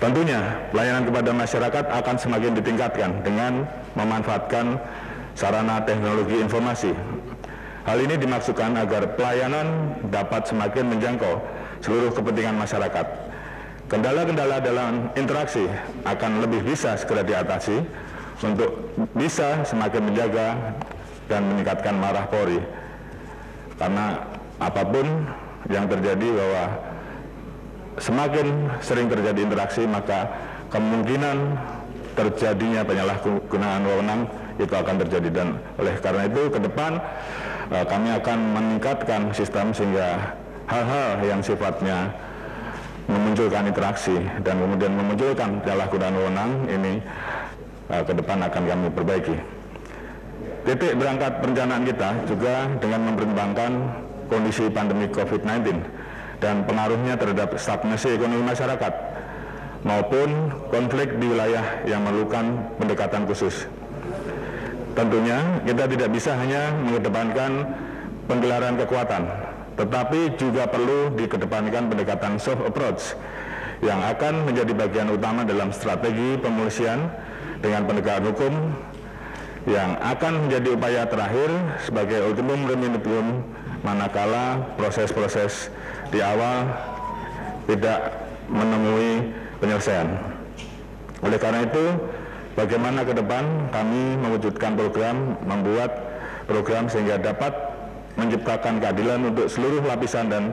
Tentunya pelayanan kepada masyarakat akan semakin ditingkatkan dengan memanfaatkan sarana teknologi informasi. Hal ini dimaksudkan agar pelayanan dapat semakin menjangkau seluruh kepentingan masyarakat. Kendala-kendala dalam interaksi akan lebih bisa segera diatasi untuk bisa semakin menjaga dan meningkatkan marwah Polri. Karena apapun yang terjadi, bahwa semakin sering terjadi interaksi, maka kemungkinan terjadinya penyalahgunaan wewenang itu akan terjadi. Dan oleh karena itu ke depan kami akan meningkatkan sistem sehingga hal-hal yang sifatnya memunculkan interaksi dan kemudian memunculkan penyalahgunaan wewenang ini ke depan akan kami perbaiki. Titik berangkat perencanaan kita juga dengan mempertimbangkan kondisi pandemi COVID-19 dan pengaruhnya terhadap stagnasi ekonomi masyarakat maupun konflik di wilayah yang memerlukan pendekatan khusus. Tentunya kita tidak bisa hanya mengedepankan penggelaran kekuatan, tetapi juga perlu dikedepankan pendekatan soft approach yang akan menjadi bagian utama dalam strategi pemolisian dengan penegakan hukum yang akan menjadi upaya terakhir sebagai ultimum remedium manakala proses-proses di awal tidak menemui penyelesaian. Oleh karena itu, bagaimana ke depan kami mewujudkan membuat program sehingga dapat menciptakan keadilan untuk seluruh lapisan dan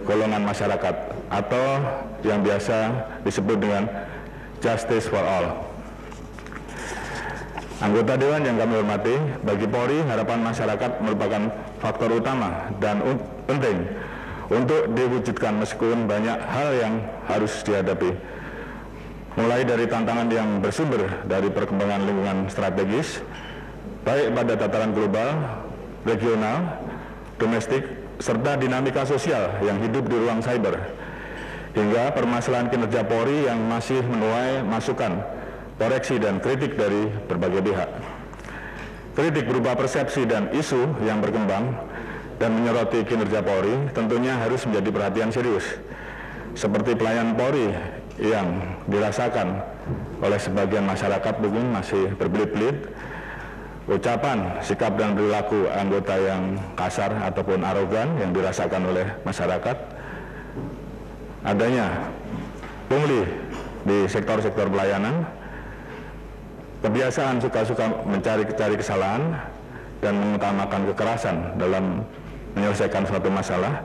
golongan masyarakat, atau yang biasa disebut dengan justice for all. Anggota Dewan yang kami hormati, bagi Polri harapan masyarakat merupakan faktor utama dan penting untuk diwujudkan meskipun banyak hal yang harus dihadapi. Mulai dari tantangan yang bersumber dari perkembangan lingkungan strategis, baik pada tataran global, regional, domestik, serta dinamika sosial yang hidup di ruang cyber, hingga permasalahan kinerja Polri yang masih menuai masukan, koreksi dan kritik dari berbagai pihak. Kritik berupa persepsi dan isu yang berkembang dan menyoroti kinerja Polri tentunya harus menjadi perhatian serius, seperti pelayanan Polri yang dirasakan oleh sebagian masyarakat mungkin masih berbelit-belit, ucapan, sikap dan perilaku anggota yang kasar ataupun arogan yang dirasakan oleh masyarakat, adanya pungli di sektor-sektor pelayanan, kebiasaan suka-suka mencari kesalahan dan mengutamakan kekerasan dalam menyelesaikan suatu masalah,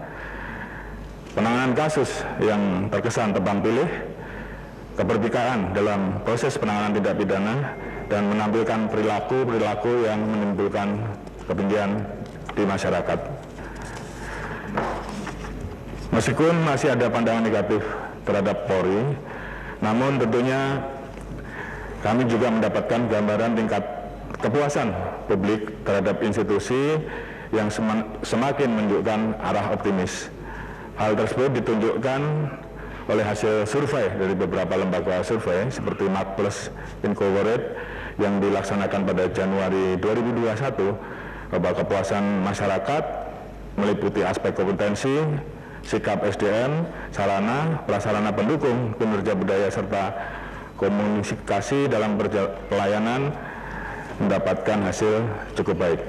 penanganan kasus yang terkesan tebang pilih, keberpihakan dalam proses penanganan tindak pidana, dan menampilkan perilaku yang menimbulkan kebencian di masyarakat. Meskipun masih ada pandangan negatif terhadap Polri, namun tentunya kami juga mendapatkan gambaran tingkat kepuasan publik terhadap institusi yang semakin menunjukkan arah optimis. Hal tersebut ditunjukkan oleh hasil survei dari beberapa lembaga survei seperti Marketplace Incorporated yang dilaksanakan pada Januari 2021, bahwa kepuasan masyarakat meliputi aspek kompetensi, sikap SDM, sarana, prasarana pendukung, kinerja budaya, serta komunikasi dalam pelayanan mendapatkan hasil cukup baik.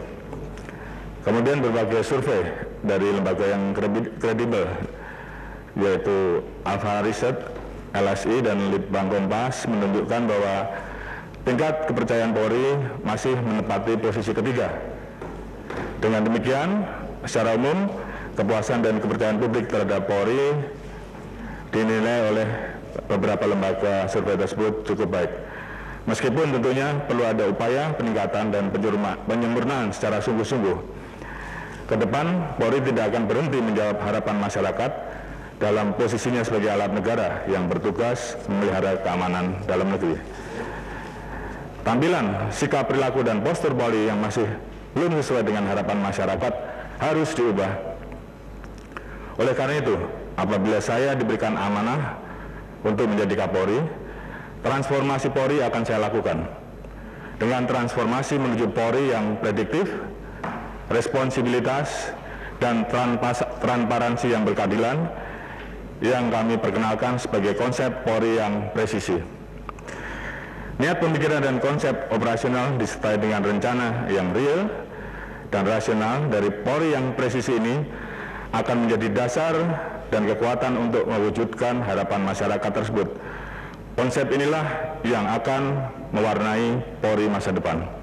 Kemudian berbagai survei dari lembaga yang kredibel yaitu Alpha Research, LSI, dan Litbang Kompas menunjukkan bahwa tingkat kepercayaan Polri masih menempati posisi ketiga. Dengan demikian, secara umum kepuasan dan kepercayaan publik terhadap Polri dinilai oleh beberapa lembaga survei tersebut cukup baik. Meskipun tentunya perlu ada upaya peningkatan dan penyempurnaan secara sungguh-sungguh. Ke depan, Polri tidak akan berhenti menjawab harapan masyarakat dalam posisinya sebagai alat negara yang bertugas memelihara keamanan dalam negeri. Tampilan, sikap, perilaku, dan postur Polri yang masih belum sesuai dengan harapan masyarakat harus diubah. Oleh karena itu, apabila saya diberikan amanah untuk menjadi Kapolri, transformasi Polri akan saya lakukan. Dengan transformasi menuju Polri yang prediktif, responsibilitas, dan transparansi yang berkeadilan, yang kami perkenalkan sebagai konsep Polri yang presisi. Niat pemikiran dan konsep operasional disertai dengan rencana yang real dan rasional dari Polri yang presisi ini akan menjadi dasar dan kekuatan untuk mewujudkan harapan masyarakat tersebut. Konsep inilah yang akan mewarnai Polri masa depan.